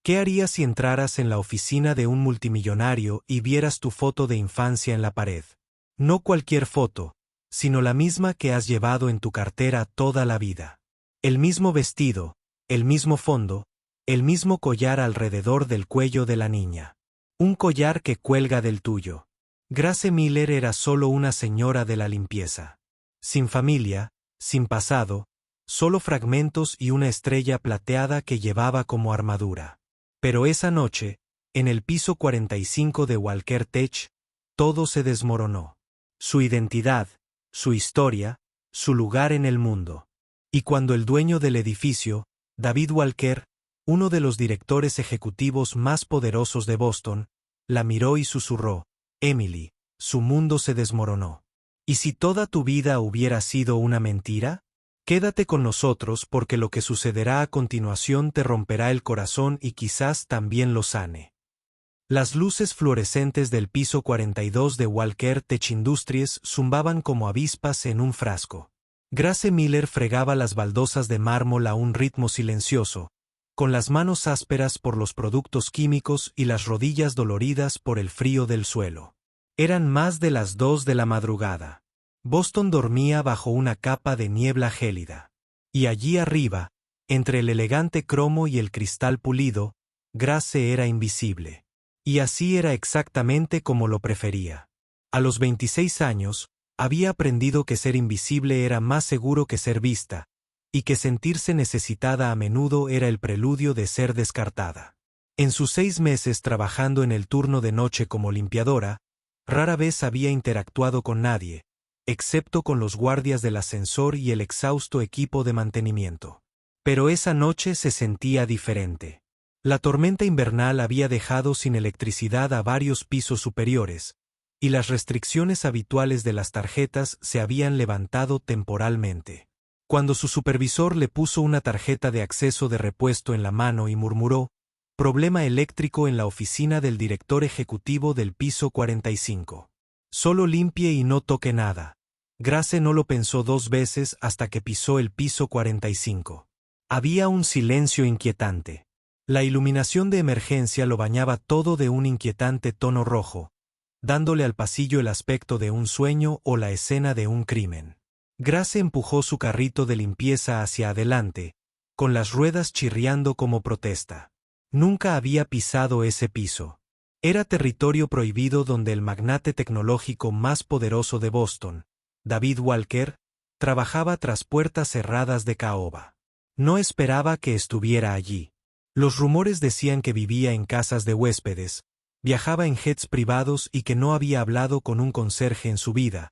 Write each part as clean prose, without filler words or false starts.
¿Qué harías si entraras en la oficina de un multimillonario y vieras tu foto de infancia en la pared? No cualquier foto, sino la misma que has llevado en tu cartera toda la vida. El mismo vestido, el mismo fondo, el mismo collar alrededor del cuello de la niña. Un collar que cuelga del tuyo. Grace Miller era solo una señora de la limpieza. Sin familia, sin pasado, solo fragmentos y una estrella plateada que llevaba como armadura. Pero esa noche, en el piso 45 de Walker Tech, todo se desmoronó. Su identidad, su historia, su lugar en el mundo. Y cuando el dueño del edificio, David Walker, uno de los directores ejecutivos más poderosos de Boston, la miró y susurró: Emily, su mundo se desmoronó. ¿Y si toda tu vida hubiera sido una mentira? Quédate con nosotros porque lo que sucederá a continuación te romperá el corazón y quizás también lo sane. Las luces fluorescentes del piso 42 de Walker Tech Industries zumbaban como avispas en un frasco. Grace Miller fregaba las baldosas de mármol a un ritmo silencioso, con las manos ásperas por los productos químicos y las rodillas doloridas por el frío del suelo. Eran más de las 2 de la madrugada. Boston dormía bajo una capa de niebla gélida. Y allí arriba, entre el elegante cromo y el cristal pulido, Grace era invisible. Y así era exactamente como lo prefería. A los 26 años, había aprendido que ser invisible era más seguro que ser vista, y que sentirse necesitada a menudo era el preludio de ser descartada. En sus 6 meses trabajando en el turno de noche como limpiadora, rara vez había interactuado con nadie, excepto con los guardias del ascensor y el exhausto equipo de mantenimiento. Pero esa noche se sentía diferente. La tormenta invernal había dejado sin electricidad a varios pisos superiores, y las restricciones habituales de las tarjetas se habían levantado temporalmente. Cuando su supervisor le puso una tarjeta de acceso de repuesto en la mano y murmuró: problema eléctrico en la oficina del director ejecutivo del piso 45. Solo limpie y no toque nada. Grace no lo pensó 2 veces hasta que pisó el piso 45. Había un silencio inquietante. La iluminación de emergencia lo bañaba todo de un inquietante tono rojo, dándole al pasillo el aspecto de un sueño o la escena de un crimen. Grace empujó su carrito de limpieza hacia adelante, con las ruedas chirriando como protesta. Nunca había pisado ese piso. Era territorio prohibido donde el magnate tecnológico más poderoso de Boston, David Walker, trabajaba tras puertas cerradas de caoba. No esperaba que estuviera allí. Los rumores decían que vivía en casas de huéspedes, viajaba en jets privados y que no había hablado con un conserje en su vida,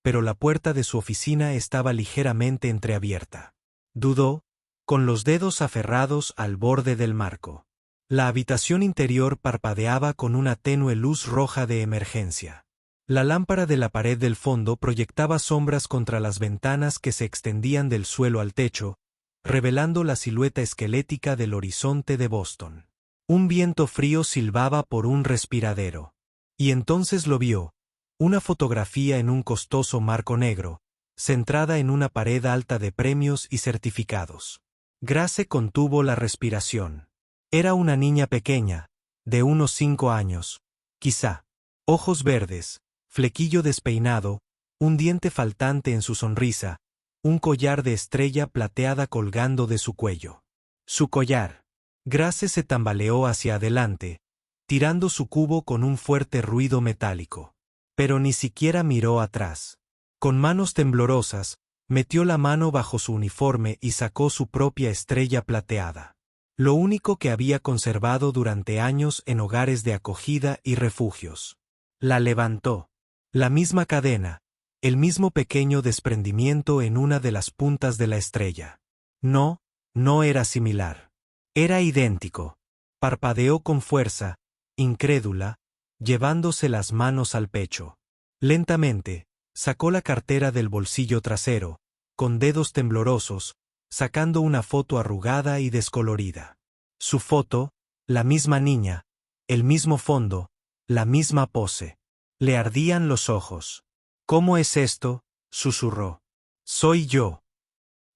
pero la puerta de su oficina estaba ligeramente entreabierta. Dudó, con los dedos aferrados al borde del marco. La habitación interior parpadeaba con una tenue luz roja de emergencia. La lámpara de la pared del fondo proyectaba sombras contra las ventanas que se extendían del suelo al techo, revelando la silueta esquelética del horizonte de Boston. Un viento frío silbaba por un respiradero. Y entonces lo vio, una fotografía en un costoso marco negro, centrada en una pared alta de premios y certificados. Grace contuvo la respiración. Era una niña pequeña, de unos 5 años, quizá. Ojos verdes, flequillo despeinado, un diente faltante en su sonrisa, un collar de estrella plateada colgando de su cuello. Su collar. Grace se tambaleó hacia adelante, tirando su cubo con un fuerte ruido metálico. Pero ni siquiera miró atrás. Con manos temblorosas, metió la mano bajo su uniforme y sacó su propia estrella plateada. Lo único que había conservado durante años en hogares de acogida y refugios. La levantó. La misma cadena, el mismo pequeño desprendimiento en una de las puntas de la estrella. No, no era similar. Era idéntico. Parpadeó con fuerza, incrédula, llevándose las manos al pecho. Lentamente, sacó la cartera del bolsillo trasero, con dedos temblorosos, sacando una foto arrugada y descolorida. Su foto, la misma niña, el mismo fondo, la misma pose. Le ardían los ojos. ¿Cómo es esto?, susurró. Soy yo.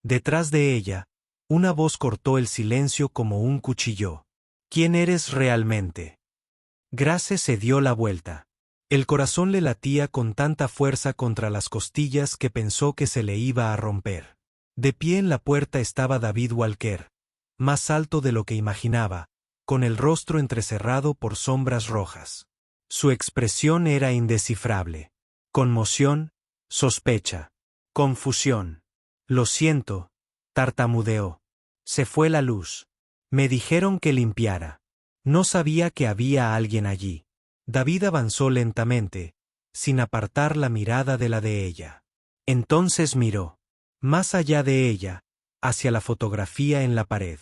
Detrás de ella, una voz cortó el silencio como un cuchillo. ¿Quién eres realmente? Grace se dio la vuelta. El corazón le latía con tanta fuerza contra las costillas que pensó que se le iba a romper. De pie en la puerta estaba David Walker, más alto de lo que imaginaba, con el rostro entrecerrado por sombras rojas. Su expresión era indescifrable. Conmoción, sospecha, confusión. Lo siento, tartamudeó. Se fue la luz. Me dijeron que limpiara. No sabía que había alguien allí. David avanzó lentamente, sin apartar la mirada de la de ella. Entonces miró, más allá de ella, hacia la fotografía en la pared.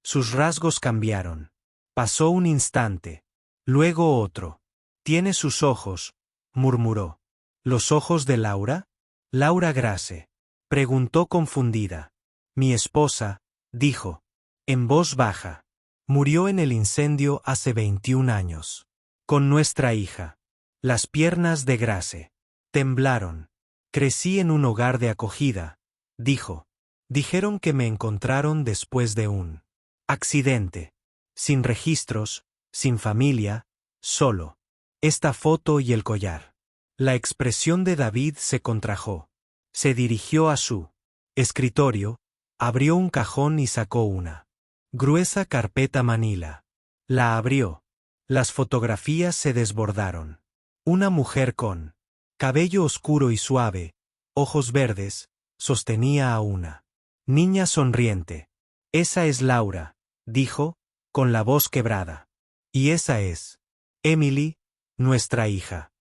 Sus rasgos cambiaron. Pasó un instante, luego otro. «Tiene sus ojos», murmuró. «¿Los ojos de Laura?» «Laura Grace», preguntó confundida. «Mi esposa», dijo, en voz baja. «Murió en el incendio hace 21 años. Con nuestra hija». Las piernas de Grace temblaron. «Crecí en un hogar de acogida», dijo. «Dijeron que me encontraron después de un accidente. Sin registros, sin familia, solo. Esta foto y el collar». La expresión de David se contrajo. Se dirigió a su escritorio, abrió un cajón y sacó una gruesa carpeta manila. La abrió. Las fotografías se desbordaron. Una mujer con cabello oscuro y suave, ojos verdes, sostenía a una niña sonriente. «Esa es Laura», dijo, con la voz quebrada. «Y esa es Emily, nuestra hija».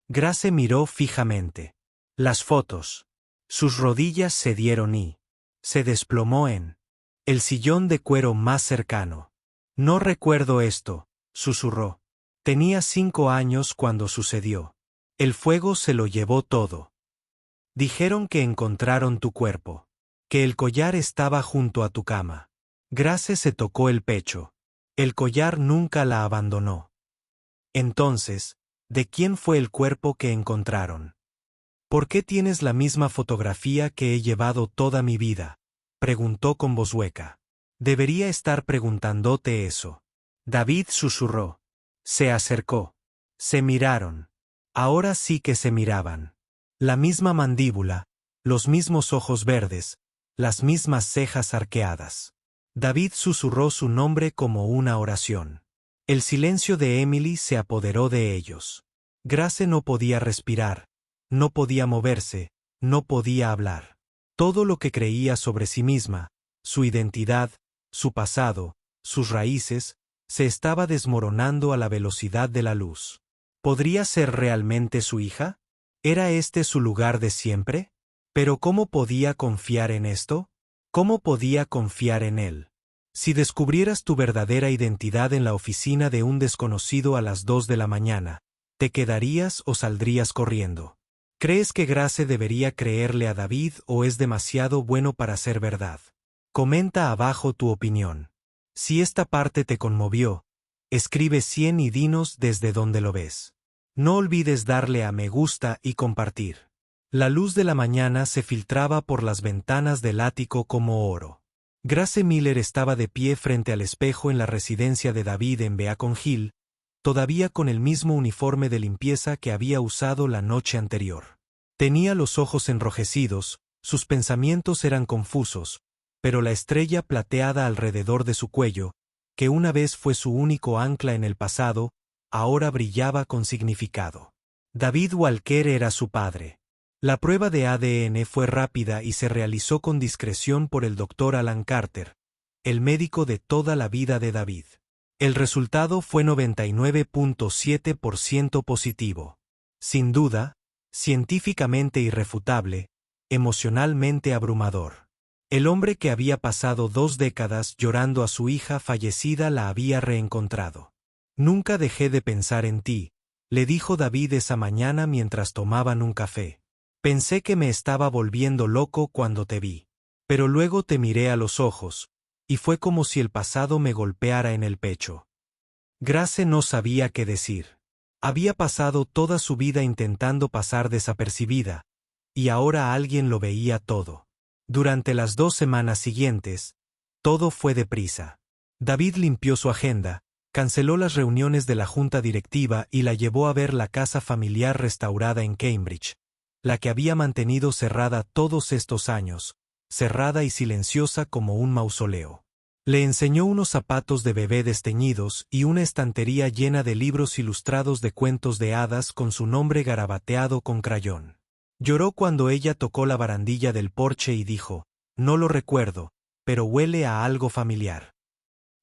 Grace miró fijamente las fotos. Sus rodillas se dieron y se desplomó en el sillón de cuero más cercano. «No recuerdo esto», susurró. «Tenía 5 años cuando sucedió. El fuego se lo llevó todo. Dijeron que encontraron tu cuerpo, que el collar estaba junto a tu cama». Grace se tocó el pecho. El collar nunca la abandonó. «Entonces, ¿de quién fue el cuerpo que encontraron?» «¿Por qué tienes la misma fotografía que he llevado toda mi vida?», preguntó con voz hueca. «Debería estar preguntándote eso». David susurró. Se acercó. Se miraron. Ahora sí que se miraban. La misma mandíbula, los mismos ojos verdes, las mismas cejas arqueadas. David susurró su nombre como una oración. El silencio de Emily se apoderó de ellos. Grace no podía respirar, no podía moverse, no podía hablar. Todo lo que creía sobre sí misma, su identidad, su pasado, sus raíces, se estaba desmoronando a la velocidad de la luz. ¿Podría ser realmente su hija? ¿Era este su lugar de siempre? ¿Pero cómo podía confiar en esto? ¿Cómo podía confiar en él? Si descubrieras tu verdadera identidad en la oficina de un desconocido a las 2 de la mañana, ¿te quedarías o saldrías corriendo? ¿Crees que Grace debería creerle a David o es demasiado bueno para ser verdad? Comenta abajo tu opinión. Si esta parte te conmovió, escribe 100 y dinos desde donde lo ves. No olvides darle a me gusta y compartir. La luz de la mañana se filtraba por las ventanas del ático como oro. Grace Miller estaba de pie frente al espejo en la residencia de David en Beacon Hill, todavía con el mismo uniforme de limpieza que había usado la noche anterior. Tenía los ojos enrojecidos, sus pensamientos eran confusos, pero la estrella plateada alrededor de su cuello, que una vez fue su único ancla en el pasado, ahora brillaba con significado. David Walker era su padre. La prueba de ADN fue rápida y se realizó con discreción por el Dr. Alan Carter, el médico de toda la vida de David. El resultado fue 99.7% positivo. Sin duda, científicamente irrefutable, emocionalmente abrumador. El hombre que había pasado 2 décadas llorando a su hija fallecida la había reencontrado. «Nunca dejé de pensar en ti», le dijo David esa mañana mientras tomaban un café. «Pensé que me estaba volviendo loco cuando te vi. Pero luego te miré a los ojos, y fue como si el pasado me golpeara en el pecho». Grace no sabía qué decir. Había pasado toda su vida intentando pasar desapercibida, y ahora alguien lo veía todo. Durante las 2 semanas siguientes, todo fue deprisa. David limpió su agenda, canceló las reuniones de la junta directiva y la llevó a ver la casa familiar restaurada en Cambridge, la que había mantenido cerrada todos estos años, cerrada y silenciosa como un mausoleo. Le enseñó unos zapatos de bebé desteñidos y una estantería llena de libros ilustrados de cuentos de hadas con su nombre garabateado con crayón. Lloró cuando ella tocó la barandilla del porche y dijo: «No lo recuerdo, pero huele a algo familiar».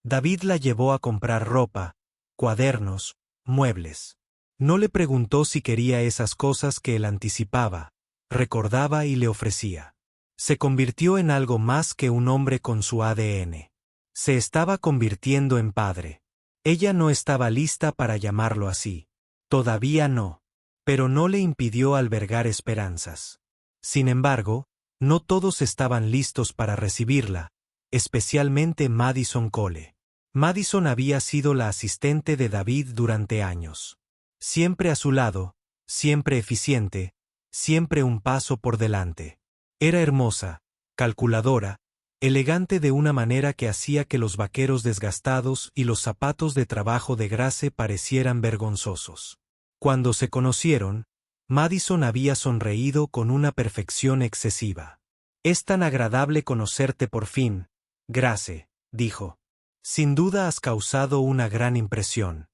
David la llevó a comprar ropa, cuadernos, muebles. No le preguntó si quería esas cosas que él anticipaba, recordaba y le ofrecía. Se convirtió en algo más que un hombre con su ADN. Se estaba convirtiendo en padre. Ella no estaba lista para llamarlo así. Todavía no. Pero no le impidió albergar esperanzas. Sin embargo, no todos estaban listos para recibirla, especialmente Madison Cole. Madison había sido la asistente de David durante años. Siempre a su lado, siempre eficiente, siempre un paso por delante. Era hermosa, calculadora, elegante de una manera que hacía que los vaqueros desgastados y los zapatos de trabajo de Grace parecieran vergonzosos. Cuando se conocieron, Madison había sonreído con una perfección excesiva. «Es tan agradable conocerte por fin, Grace», dijo. «Sin duda has causado una gran impresión».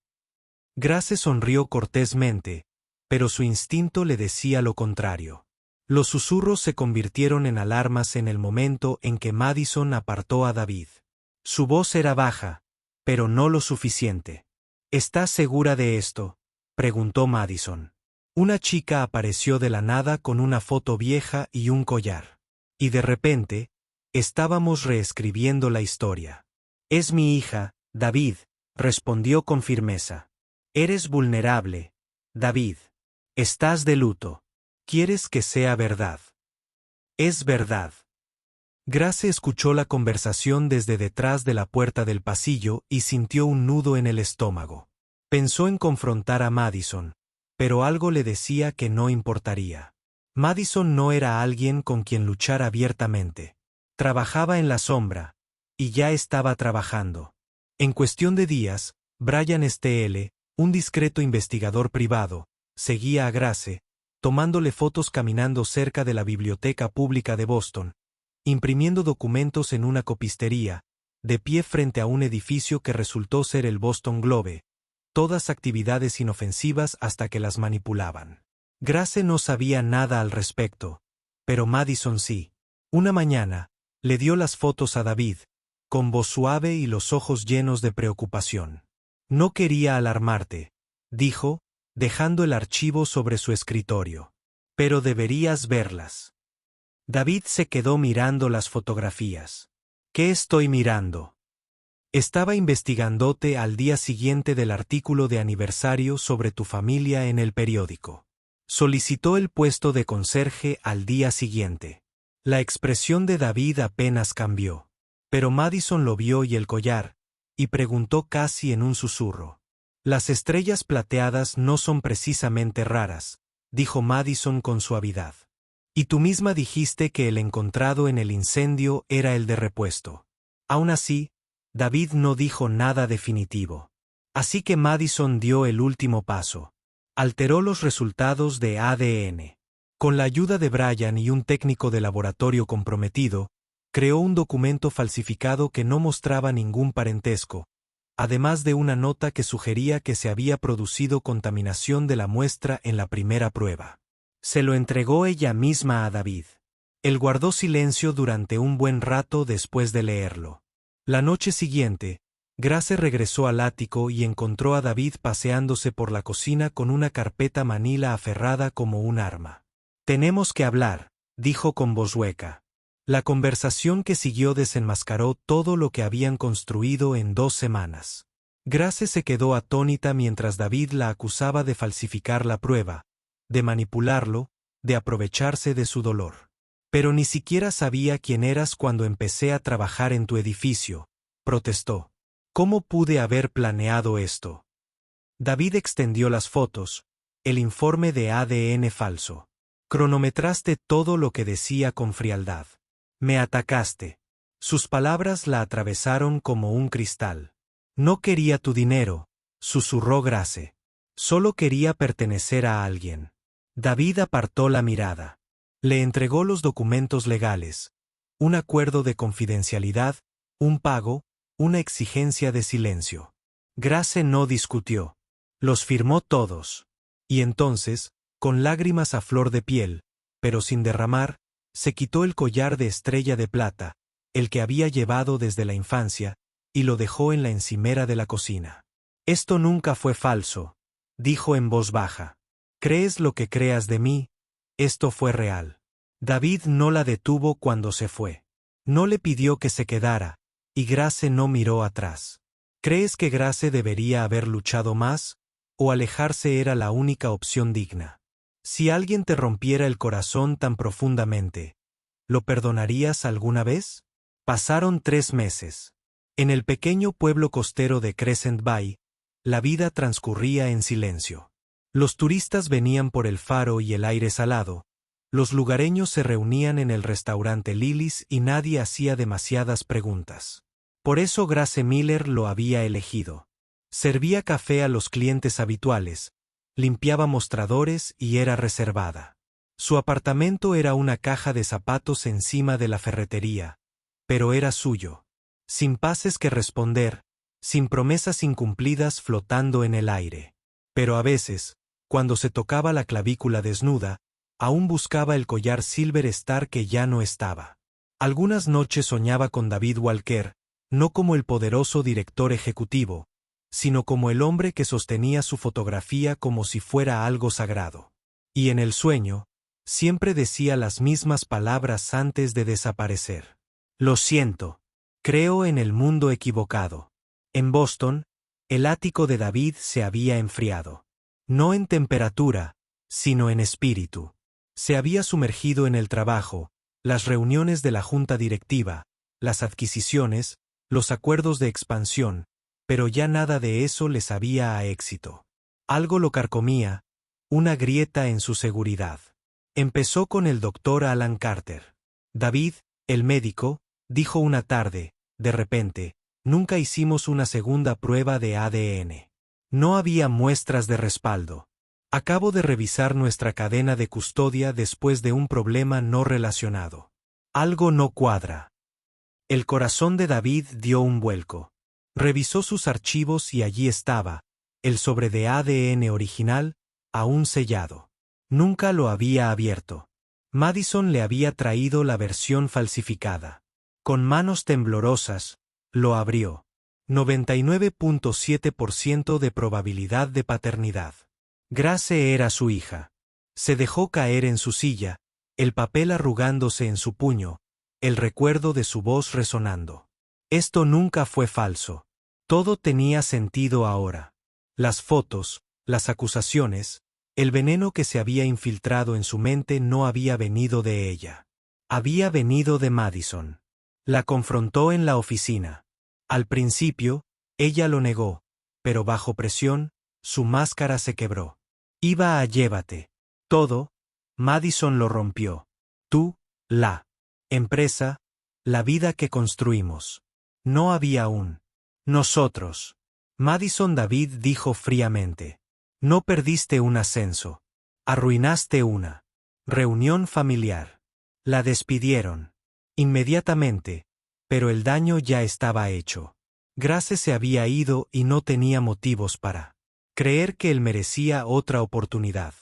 Grace sonrió cortésmente, pero su instinto le decía lo contrario. Los susurros se convirtieron en alarmas en el momento en que Madison apartó a David. Su voz era baja, pero no lo suficiente. «¿Estás segura de esto?», preguntó Madison. Una chica apareció de la nada con una foto vieja y un collar. Y de repente, estábamos reescribiendo la historia. «Es mi hija, David», respondió con firmeza. «Eres vulnerable, David. Estás de luto. ¿Quieres que sea verdad?». «Es verdad». Grace escuchó la conversación desde detrás de la puerta del pasillo y sintió un nudo en el estómago. Pensó en confrontar a Madison, pero algo le decía que no importaría. Madison no era alguien con quien luchar abiertamente. Trabajaba en la sombra, y ya estaba trabajando. En cuestión de días, Brian Stl, un discreto investigador privado, seguía a Grace, tomándole fotos caminando cerca de la Biblioteca Pública de Boston, imprimiendo documentos en una copistería, de pie frente a un edificio que resultó ser el Boston Globe, todas actividades inofensivas hasta que las manipulaban. Grace no sabía nada al respecto, pero Madison sí. Una mañana, le dio las fotos a David, con voz suave y los ojos llenos de preocupación. «No quería alarmarte», dijo, dejando el archivo sobre su escritorio. «Pero deberías verlas». David se quedó mirando las fotografías. «¿Qué estoy mirando?». «Estaba investigándote al día siguiente del artículo de aniversario sobre tu familia en el periódico. Solicitó el puesto de conserje al día siguiente». La expresión de David apenas cambió. Pero Madison lo vio y el collar, y preguntó casi en un susurro. «Las estrellas plateadas no son precisamente raras», dijo Madison con suavidad. «Y tú misma dijiste que el encontrado en el incendio era el de repuesto». Aún así, David no dijo nada definitivo. Así que Madison dio el último paso. Alteró los resultados de ADN. Con la ayuda de Brian y un técnico de laboratorio comprometido, creó un documento falsificado que no mostraba ningún parentesco, además de una nota que sugería que se había producido contaminación de la muestra en la primera prueba. Se lo entregó ella misma a David. Él guardó silencio durante un buen rato después de leerlo. La noche siguiente, Grace regresó al ático y encontró a David paseándose por la cocina con una carpeta manila aferrada como un arma. «Tenemos que hablar», dijo con voz hueca. La conversación que siguió desenmascaró todo lo que habían construido en 2 semanas. Grace se quedó atónita mientras David la acusaba de falsificar la prueba, de manipularlo, de aprovecharse de su dolor. «Pero ni siquiera sabía quién eras cuando empecé a trabajar en tu edificio», protestó. «¿Cómo pude haber planeado esto?». David extendió las fotos, el informe de ADN falso. «Cronometraste todo lo que decía con frialdad. Me atacaste. Sus palabras la atravesaron como un cristal. No quería tu dinero, susurró Grace. Solo quería pertenecer a alguien. David apartó la mirada. Le entregó los documentos legales, un acuerdo de confidencialidad, un pago, una exigencia de silencio. Grace no discutió. Los firmó todos. Y entonces, con lágrimas a flor de piel, pero sin derramar, se quitó el collar de estrella de plata, el que había llevado desde la infancia, y lo dejó en la encimera de la cocina. Esto nunca fue falso, dijo en voz baja. Crees lo que creas de mí, esto fue real. David no la detuvo cuando se fue. No le pidió que se quedara, y Grace no miró atrás. ¿Crees que Grace debería haber luchado más, o alejarse era la única opción digna? Si alguien te rompiera el corazón tan profundamente, ¿lo perdonarías alguna vez? Pasaron 3 meses. En el pequeño pueblo costero de Crescent Bay, la vida transcurría en silencio. Los turistas venían por el faro y el aire salado, los lugareños se reunían en el restaurante Lily's y nadie hacía demasiadas preguntas. Por eso Grace Miller lo había elegido. Servía café a los clientes habituales, limpiaba mostradores y era reservada. Su apartamento era una caja de zapatos encima de la ferretería, pero era suyo. Sin pases que responder, sin promesas incumplidas flotando en el aire. Pero a veces, cuando se tocaba la clavícula desnuda, aún buscaba el collar Silver Star que ya no estaba. Algunas noches soñaba con David Walker, no como el poderoso director ejecutivo, sino como el hombre que sostenía su fotografía como si fuera algo sagrado. Y en el sueño, siempre decía las mismas palabras antes de desaparecer. Lo siento, creo en el mundo equivocado. En Boston, el ático de David se había enfriado. No en temperatura, sino en espíritu. Se había sumergido en el trabajo, las reuniones de la junta directiva, las adquisiciones, los acuerdos de expansión, pero ya nada de eso le sabía a éxito. Algo lo carcomía, una grieta en su seguridad. Empezó con el doctor Alan Carter. David, el médico, dijo una tarde, de repente, nunca hicimos una segunda prueba de ADN. No había muestras de respaldo. Acabo de revisar nuestra cadena de custodia después de un problema no relacionado. Algo no cuadra. El corazón de David dio un vuelco. Revisó sus archivos y allí estaba, el sobre de ADN original, aún sellado. Nunca lo había abierto. Madison le había traído la versión falsificada. Con manos temblorosas, lo abrió. 99.7% de probabilidad de paternidad. Grace era su hija. Se dejó caer en su silla, el papel arrugándose en su puño, el recuerdo de su voz resonando. Esto nunca fue falso. Todo tenía sentido ahora. Las fotos, las acusaciones, el veneno que se había infiltrado en su mente no había venido de ella. Había venido de Madison. La confrontó en la oficina. Al principio, ella lo negó, pero bajo presión, su máscara se quebró. Iba a llévate. Todo, Madison lo rompió. Tú, la empresa, la vida que construimos. No había un nosotros. Madison David dijo fríamente. No perdiste un ascenso. Arruinaste una reunión familiar. La despidieron. Inmediatamente, pero el daño ya estaba hecho. Grace se había ido y no tenía motivos para creer que él merecía otra oportunidad.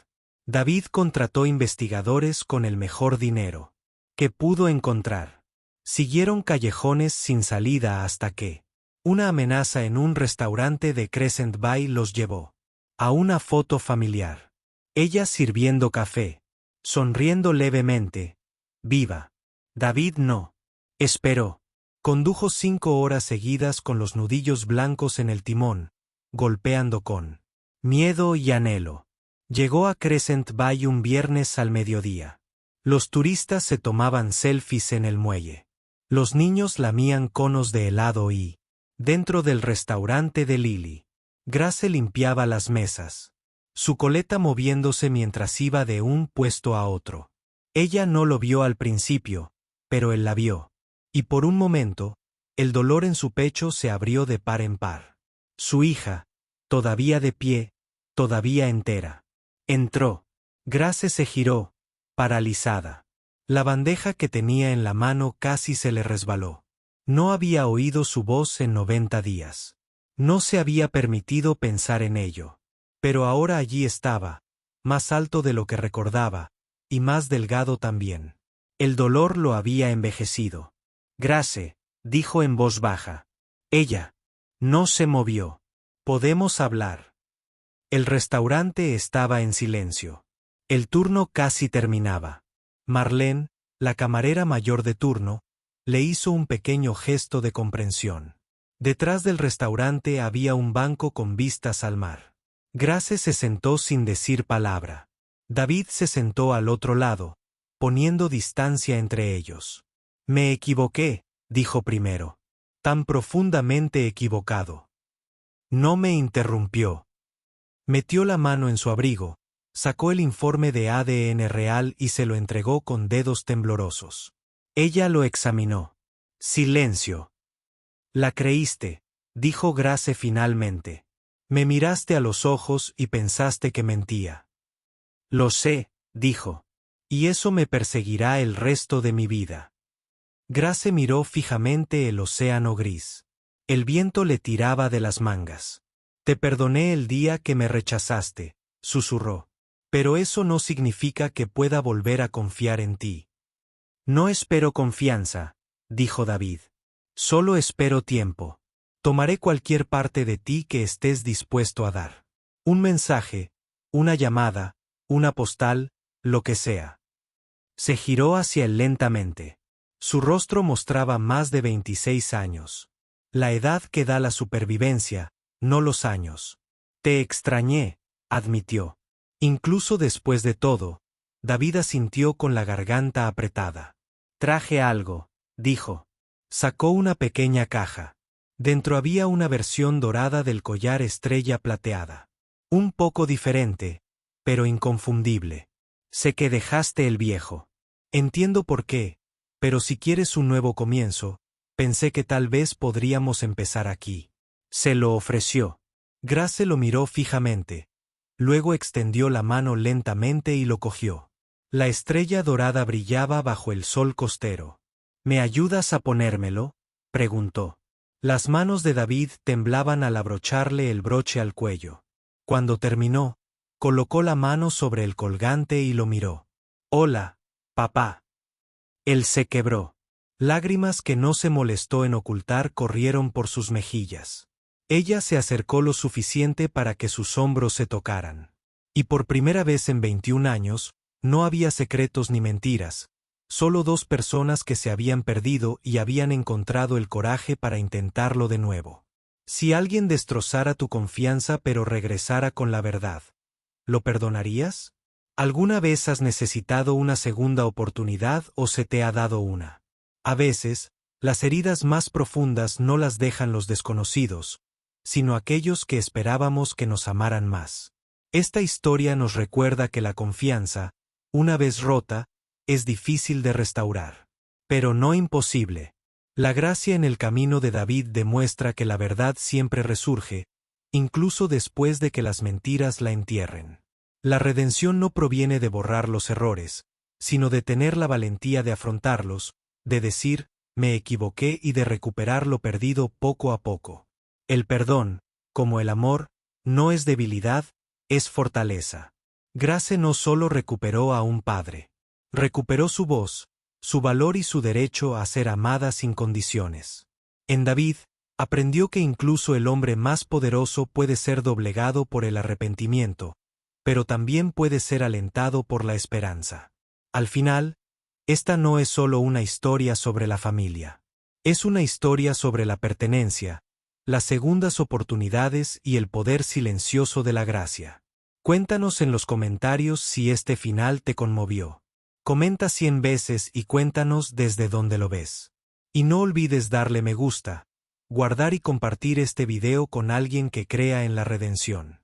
David contrató investigadores con el mejor dinero que pudo encontrar. Siguieron callejones sin salida hasta que una amenaza en un restaurante de Crescent Bay los llevó a una foto familiar. Ella sirviendo café, sonriendo levemente, viva. David no esperó. Condujo 5 horas seguidas con los nudillos blancos en el timón, golpeando con miedo y anhelo. Llegó a Crescent Bay un viernes al mediodía. Los turistas se tomaban selfies en el muelle. Los niños lamían conos de helado y, dentro del restaurante de Lily, Grace limpiaba las mesas, su coleta moviéndose mientras iba de un puesto a otro. Ella no lo vio al principio, pero él la vio. Y por un momento, el dolor en su pecho se abrió de par en par. Su hija, todavía de pie, todavía entera. Entró. Grace se giró, paralizada. La bandeja que tenía en la mano casi se le resbaló. No había oído su voz en 90 días. No se había permitido pensar en ello. Pero ahora allí estaba, más alto de lo que recordaba, y más delgado también. El dolor lo había envejecido. Grace, dijo en voz baja. Ella no se movió. Podemos hablar. El restaurante estaba en silencio. El turno casi terminaba. Marlene, la camarera mayor de turno, le hizo un pequeño gesto de comprensión. Detrás del restaurante había un banco con vistas al mar. Grace se sentó sin decir palabra. David se sentó al otro lado, poniendo distancia entre ellos. Me equivoqué, dijo primero. Tan profundamente equivocado. No me interrumpió. Metió la mano en su abrigo, sacó el informe de ADN real y se lo entregó con dedos temblorosos. Ella lo examinó. Silencio. La creíste, dijo Grace finalmente. Me miraste a los ojos y pensaste que mentía. Lo sé, dijo. Y eso me perseguirá el resto de mi vida. Grace miró fijamente el océano gris. El viento le tiraba de las mangas. Te perdoné el día que me rechazaste, susurró. Pero eso no significa que pueda volver a confiar en ti. No espero confianza, dijo David. Solo espero tiempo. Tomaré cualquier parte de ti que estés dispuesto a dar. Un mensaje, una llamada, una postal, lo que sea. Se giró hacia él lentamente. Su rostro mostraba más de 26 años. La edad que da la supervivencia, no los años. Te extrañé, admitió. Incluso después de todo, David asintió con la garganta apretada. Traje algo, dijo. Sacó una pequeña caja. Dentro había una versión dorada del collar estrella plateada. Un poco diferente, pero inconfundible. Sé que dejaste el viejo. Entiendo por qué, pero si quieres un nuevo comienzo, pensé que tal vez podríamos empezar aquí. Se lo ofreció. Grace lo miró fijamente. Luego extendió la mano lentamente y lo cogió. La estrella dorada brillaba bajo el sol costero. ¿Me ayudas a ponérmelo?, preguntó. Las manos de David temblaban al abrocharle el broche al cuello. Cuando terminó, colocó la mano sobre el colgante y lo miró. Hola, papá. Él se quebró. Lágrimas que no se molestó en ocultar corrieron por sus mejillas. Ella se acercó lo suficiente para que sus hombros se tocaran. Y por primera vez en 21 años, no había secretos ni mentiras, solo dos personas que se habían perdido y habían encontrado el coraje para intentarlo de nuevo. Si alguien destrozara tu confianza pero regresara con la verdad, ¿lo perdonarías? ¿Alguna vez has necesitado una segunda oportunidad o se te ha dado una? A veces, las heridas más profundas no las dejan los desconocidos, sino aquellos que esperábamos que nos amaran más. Esta historia nos recuerda que la confianza, una vez rota, es difícil de restaurar. Pero no imposible. La gracia en el camino de David demuestra que la verdad siempre resurge, incluso después de que las mentiras la entierren. La redención no proviene de borrar los errores, sino de tener la valentía de afrontarlos, de decir, me equivoqué y de recuperar lo perdido poco a poco. El perdón, como el amor, no es debilidad, es fortaleza. Grace no solo recuperó a un padre. Recuperó su voz, su valor y su derecho a ser amada sin condiciones. En David, aprendió que incluso el hombre más poderoso puede ser doblegado por el arrepentimiento, pero también puede ser alentado por la esperanza. Al final, esta no es solo una historia sobre la familia. Es una historia sobre la pertenencia, las segundas oportunidades y el poder silencioso de la gracia. Cuéntanos en los comentarios si este final te conmovió. Comenta 100 veces y cuéntanos desde dónde lo ves. Y no olvides darle me gusta, guardar y compartir este video con alguien que crea en la redención.